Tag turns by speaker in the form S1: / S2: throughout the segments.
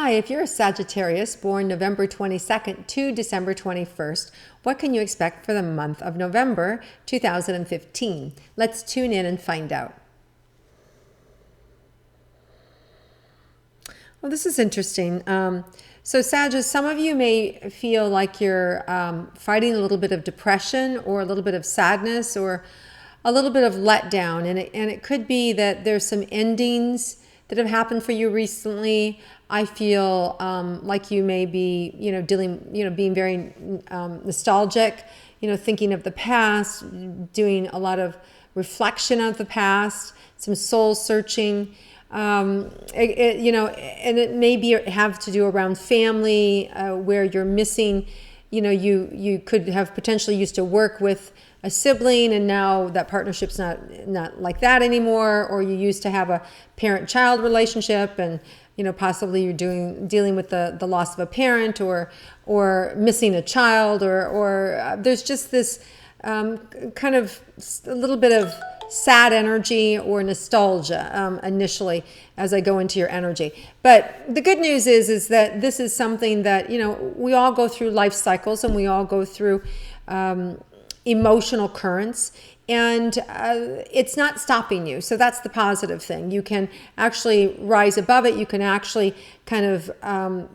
S1: Hi, if you're a Sagittarius born November 22nd to December 21st, what can you expect for the month of November 2015? Let's tune in and find out. Well, this is interesting. So Sagittarius, some of you may feel like you're fighting a little bit of depression or a little bit of sadness or a little bit of letdown. And it could be that there's some endings that have happened for you recently. I feel like you may be, being very nostalgic, thinking of the past, doing a lot of reflection of the past, some soul searching. And it may have to do around family, where you're missing, you could have potentially used to work with a sibling and now that partnership's not like that anymore, or you used to have a parent-child relationship and possibly you're dealing with the loss of a parent or missing a child, or there's just this kind of a little bit of sad energy or nostalgia initially as I go into your energy. But the good news is that this is something that, we all go through life cycles and we all go through emotional currents, and it's not stopping you. So that's the positive thing. You can actually rise above it. You can actually kind of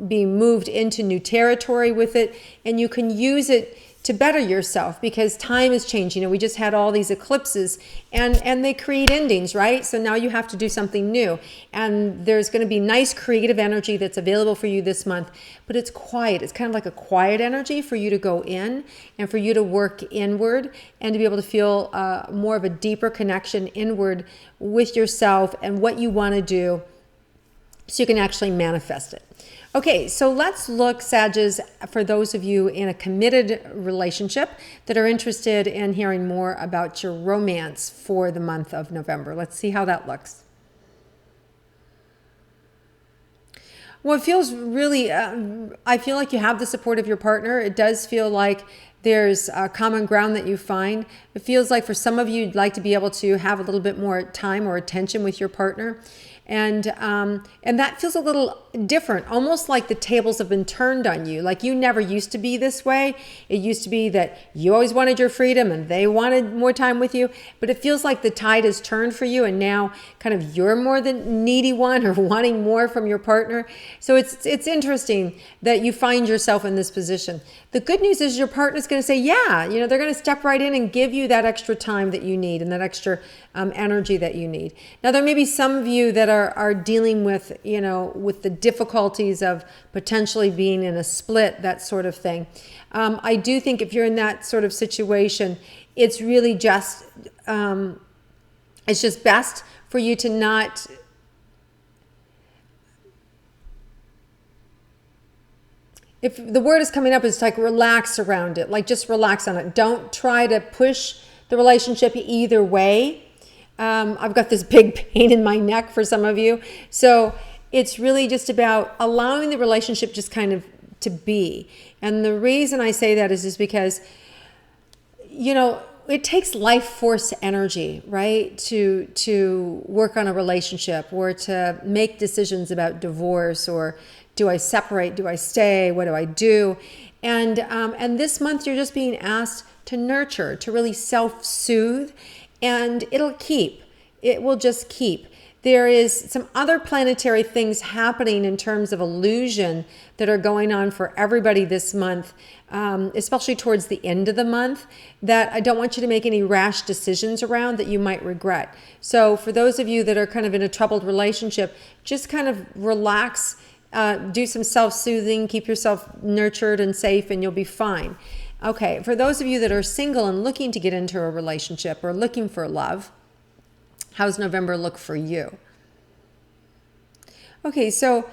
S1: be moved into new territory with it, and you can use it to better yourself because time is changing. We just had all these eclipses and they create endings, right? So now you have to do something new. And there's going to be nice creative energy that's available for you this month, but it's quiet. It's kind of like a quiet energy for you to go in and for you to work inward and to be able to feel more of a deeper connection inward with yourself and what you want to do so you can actually manifest it. Okay, so let's look, Sages, for those of you in a committed relationship that are interested in hearing more about your romance for the month of November. Let's see how that looks. Well, it feels really, I feel like you have the support of your partner. It does feel like there's a common ground that you find. It feels like for some of you, you'd like to be able to have a little bit more time or attention with your partner. And that feels a little different, almost like the tables have been turned on you. Like you never used to be this way. It used to be that you always wanted your freedom and they wanted more time with you. But it feels like the tide has turned for you and now kind of you're more the needy one or wanting more from your partner. So it's interesting that you find yourself in this position. The good news is your partner's going to say, yeah, they're going to step right in and give you that extra time that you need and that extra energy that you need. Now, there may be some of you that are dealing with, with the difficulties of potentially being in a split, that sort of thing. I do think if you're in that sort of situation, it's really just, it's just best for you to not, if the word is coming up, it's like relax around it, like just relax on it. Don't try to push the relationship either way. I've got this big pain in my neck for some of you. So it's really just about allowing the relationship just kind of to be. And the reason I say that is just because, it takes life force energy, right? To work on a relationship or to make decisions about divorce or do I separate? Do I stay? What do I do? And this month you're just being asked to nurture, to really self-soothe, and it'll keep. It will just keep. There is some other planetary things happening in terms of illusion that are going on for everybody this month, especially towards the end of the month, that I don't want you to make any rash decisions around that you might regret. So for those of you that are kind of in a troubled relationship, just kind of relax, do some self-soothing, keep yourself nurtured and safe, and you'll be fine. Okay, for those of you that are single and looking to get into a relationship or looking for love, how's November look for you? Okay, so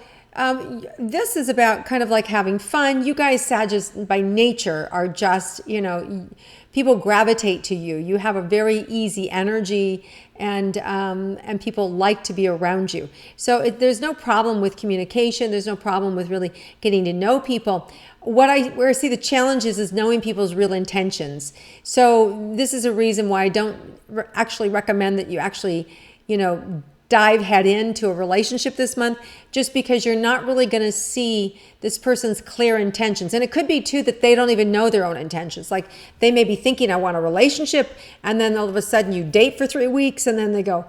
S1: this is about kind of like having fun. You guys, Sagittarius, by nature are just, people gravitate to you. You have a very easy energy and people like to be around you. So there's no problem with communication. There's no problem with really getting to know people. Where I see the challenge is knowing people's real intentions. So this is a reason why I don't actually recommend that you actually, dive head into a relationship this month, just because you're not really going to see this person's clear intentions. And it could be too that they don't even know their own intentions. Like they may be thinking, I want a relationship, and then all of a sudden you date for 3 weeks and then they go,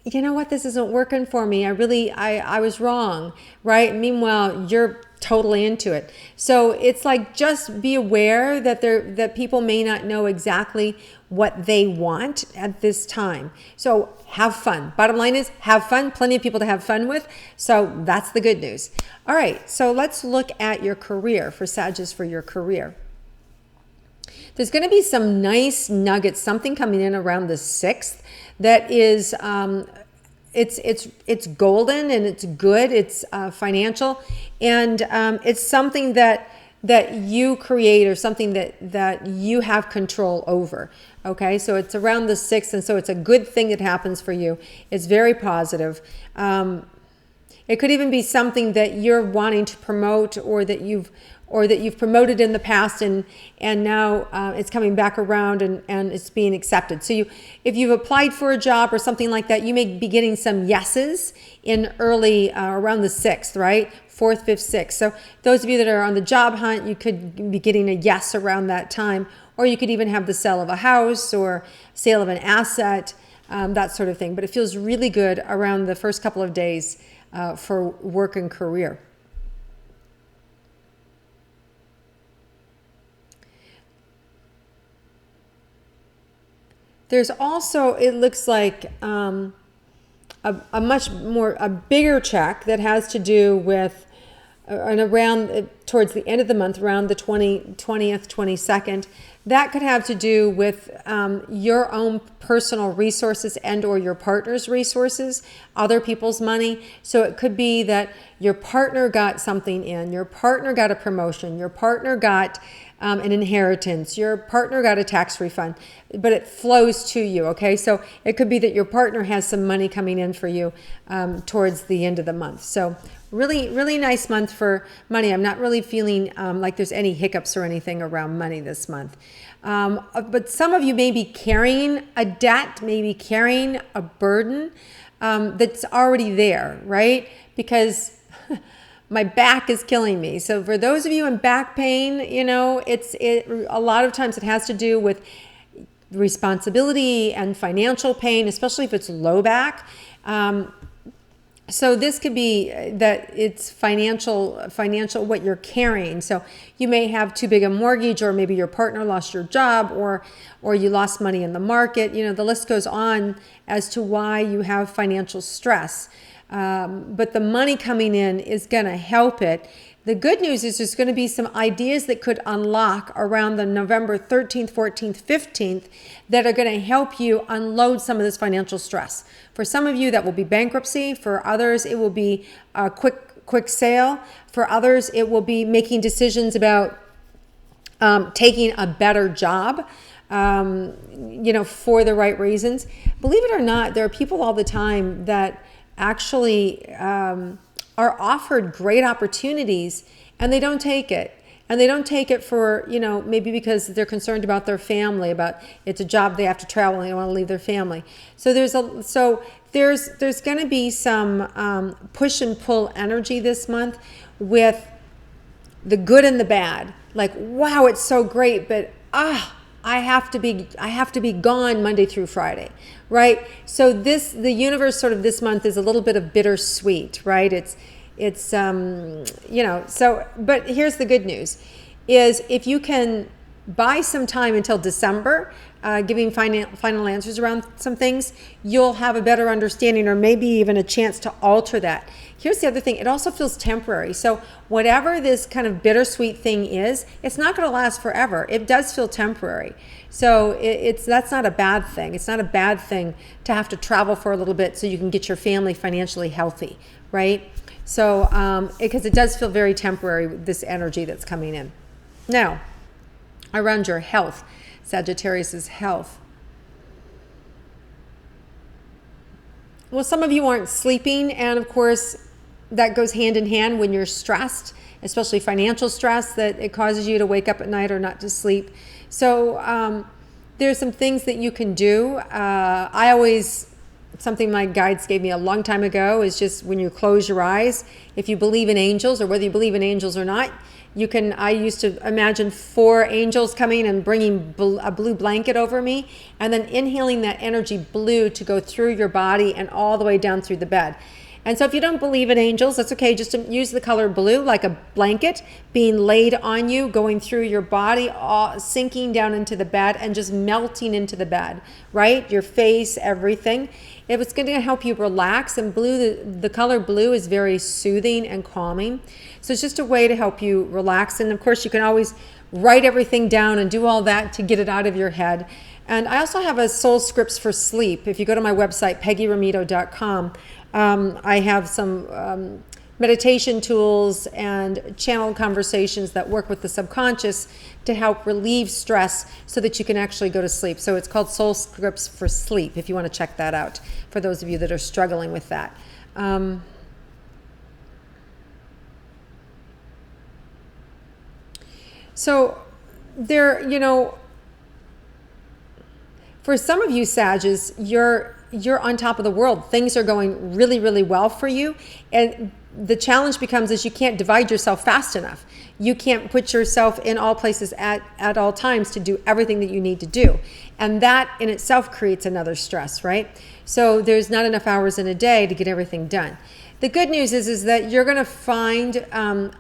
S1: you know what, this isn't working for me. I was wrong, right? Meanwhile, you're totally into it. So it's like, just be aware that people may not know exactly what they want at this time. So have fun. Bottom line is have fun. Plenty of people to have fun with. So that's the good news. All right, so let's look at your career for Sagittarius, for your career. There's going to be some nice nuggets, something coming in around the 6th that is, it's golden and it's good. It's financial, and it's something that you create, or something that you have control over. Okay, so it's around the 6th, and so it's a good thing that happens for you. It's very positive. It could even be something that you're wanting to promote, or that you've promoted in the past, and now it's coming back around, and it's being accepted. So if you've applied for a job or something like that, you may be getting some yeses in early, around the 6th, right? 4th, 5th, 6th. So those of you that are on the job hunt, you could be getting a yes around that time, or you could even have the sale of a house or sale of an asset, that sort of thing. But it feels really good around the first couple of days for work and career. There's also, it looks like a bigger check that has to do with, and around towards the end of the month, around the 20th, 22nd, that could have to do with your own personal resources and or your partner's resources, other people's money. So it could be that your partner got something in, your partner got a promotion, your partner got an inheritance, your partner got a tax refund, but it flows to you, okay? So it could be that your partner has some money coming in for you towards the end of the month. So really, really nice month for money. I'm not really feeling like there's any hiccups or anything around money this month. But some of you may be carrying a debt, maybe carrying a burden that's already there, right? Because my back is killing me. So for those of you in back pain, you know, a lot of times it has to do with responsibility and financial pain, especially if it's low back. So this could be that it's financial what you're carrying. So you may have too big a mortgage, or maybe your partner lost your job, or you lost money in the market. You know, the list goes on as to why you have financial stress. But the money coming in is going to help it. The good news is there's going to be some ideas that could unlock around the November 13th, 14th, 15th that are going to help you unload some of this financial stress. For some of you, that will be bankruptcy. For others, it will be a quick sale. For others, it will be making decisions about taking a better job, you know, for the right reasons. Believe it or not, there are people all the time that actually are offered great opportunities and they don't take it. And they don't take it for, you know, maybe because they're concerned about their family, about it's a job they have to travel and they don't want to leave their family. So there's going to be some push and pull energy this month with the good and the bad. Like, wow, it's so great, but I have to be gone Monday through Friday, right? So the universe sort of this month is a little bit of bittersweet, right? It's you know, so, but here's the good news is if you can buy some time until December, giving final answers around some things, you'll have a better understanding, or maybe even a chance to alter that. Here's the other thing. It also feels temporary. So whatever this kind of bittersweet thing is, it's not going to last forever. It does feel temporary. So that's not a bad thing. It's not a bad thing to have to travel for a little bit so you can get your family financially healthy, right? So because it does feel very temporary, this energy that's coming in. Now, around your health, Sagittarius's health. Well, some of you aren't sleeping, and of course that goes hand in hand when you're stressed, especially financial stress, that it causes you to wake up at night or not to sleep. So there's some things that you can do. I always something my guides gave me a long time ago is just when you close your eyes, if you believe in angels, or whether you believe in angels or not, I used to imagine 4 angels coming and bringing a blue blanket over me, and then inhaling that energy blue to go through your body and all the way down through the bed. And so if you don't believe in angels, that's okay. Just use the color blue like a blanket being laid on you, going through your body, all sinking down into the bed and just melting into the bed, right? Your face, everything. If it's going to help you relax, and blue, the color blue is very soothing and calming. So it's just a way to help you relax. And of course, you can always write everything down and do all that to get it out of your head. And I also have a soul scripts for sleep. If you go to my website, peggyrometo.com, I have some meditation tools and channeled conversations that work with the subconscious to help relieve stress so that you can actually go to sleep. So it's called Soul Scripts for Sleep, if you want to check that out, for those of you that are struggling with that. So there, for some of you Sages, you're on top of the world. Things are going really, really well for you. And the challenge becomes is you can't divide yourself fast enough. You can't put yourself in all places at all times to do everything that you need to do. And that in itself creates another stress, right? So there's not enough hours in a day to get everything done. The good news is that you're going to find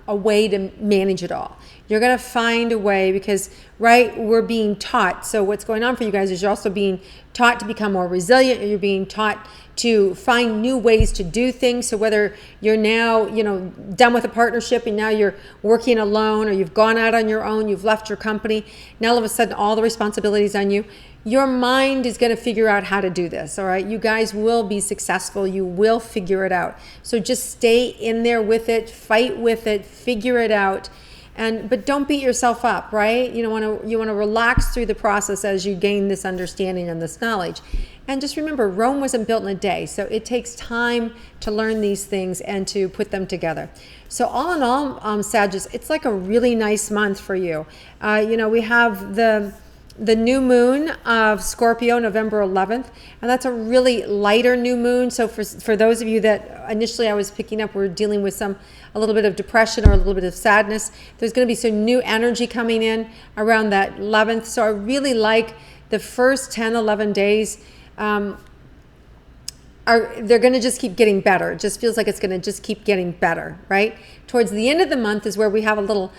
S1: a way to manage it all. You're going to find a way because, right, we're being taught. So what's going on for you guys is you're also being taught to become more resilient. You're being taught to find new ways to do things. So whether you're now, done with a partnership and now you're working alone, or you've gone out on your own, you've left your company, now all of a sudden all the responsibilities on you, your mind is going to figure out how to do this, all right? You guys will be successful. You will figure it out. So just stay in there with it, fight with it, figure it out. But don't beat yourself up, right? You want to relax through the process as you gain this understanding and this knowledge. And just remember, Rome wasn't built in a day, so it takes time to learn these things and to put them together. So all in all, Sagittarius, it's like a really nice month for you. We have the new moon of Scorpio, November 11th, and that's a really lighter new moon. So for those of you that initially I was picking up, we're dealing with a little bit of depression or a little bit of sadness, there's going to be some new energy coming in around that 11th. So I really like the first 10, 11 days. They're going to just keep getting better. It just feels like it's going to just keep getting better, right? Towards the end of the month is where we have a little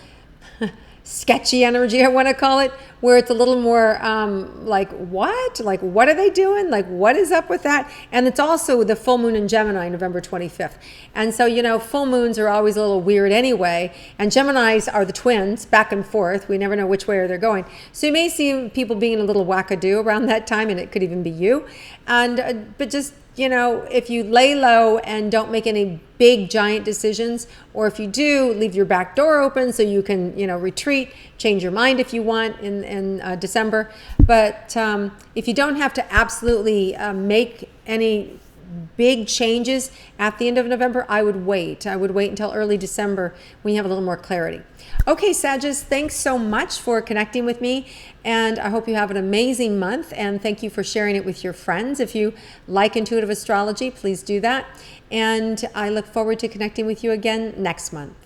S1: sketchy energy, I want to call it, where it's a little more like what are they doing? Like, what is up with that? And it's also the full moon in Gemini, November 25th. And so, full moons are always a little weird anyway. And Geminis are the twins, back and forth. We never know which way they're going. So you may see people being a little wackadoo around that time, and it could even be you. And but just, if you lay low and don't make any big giant decisions, or if you do, leave your back door open so you can, retreat, change your mind if you want in December. But if you don't have to absolutely make any big changes at the end of November, I would wait. I would wait until early December when you have a little more clarity. Okay, Sagittarius, thanks so much for connecting with me, and I hope you have an amazing month, and thank you for sharing it with your friends. If you like intuitive astrology, please do that, and I look forward to connecting with you again next month.